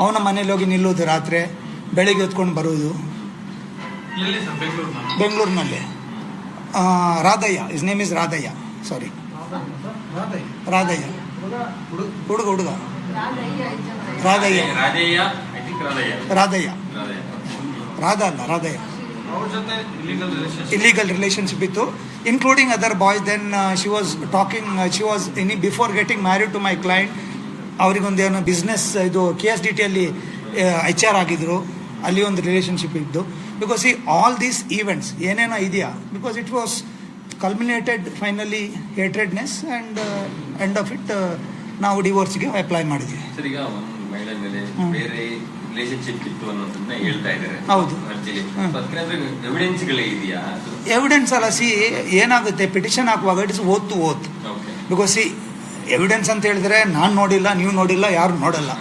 ಅವನ ಮನೇಲಿ ಹೋಗಿ ನಿಲ್ಲೋದು ರಾತ್ರಿ, ಬೆಳಿಗ್ಗೆ ಹೊತ್ಕೊಂಡು ಬರೋದು. ಬೆಂಗಳೂರಿನಲ್ಲಿ Radhaiah, his name is Radhaiah, sorry Radhaiah, ಹುಡುಗ ರಾಧಯ್ಯ, ರಾಧಯ್ಯ, ರಾಧಾ ಅಲ್ಲ ರಾಧಯ್ಯ. ಇಲ್ಲಿಗಲ್ ರಿಲೇಶನ್ಶಿಪ್ ಇತ್ತು, including other boys. Then she was talking, she was before getting married to my client. ಅವರಿಗೊಂದೇನು ಬಿಸ್ನೆಸ್ ಇದು KSDTಯಲ್ಲಿ HR ಆಗಿದ್ರು, ಅಲ್ಲಿ ಒಂದು ರಿಲೇಷನ್ಶಿಪ್ ಇದ್ದು. ಬಿಕಾಸ್ ಆಲ್ ದೀಸ್ ಈವೆಂಟ್ಸ್ ಏನೇನೋ ಇದೆಯಾ, because it was culminated finally hatredness and end of it ನಾವು ಡಿವೋರ್ಸ್ಗೆ ಅಪ್ಲೈ ಮಾಡಿದ್ವಿ. ಹೌದು, ಎವಿಡೆನ್ಸ್ ಅಲ್ಲ. ಏನಾಗುತ್ತೆ, ಪಿಟಿಷನ್ ಹಾಕುವಾಗ ಇಟ್ಸ್ ಓತ್ ಬಿಕಾಸ್ ಎವಿಡೆನ್ಸ್ ಅಂತ ಹೇಳಿದ್ರೆ ನಾನು ನೋಡಿಲ್ಲ, ನೀವು ನೋಡಿಲ್ಲ, ಯಾರು ನೋಡಲ್ಲ.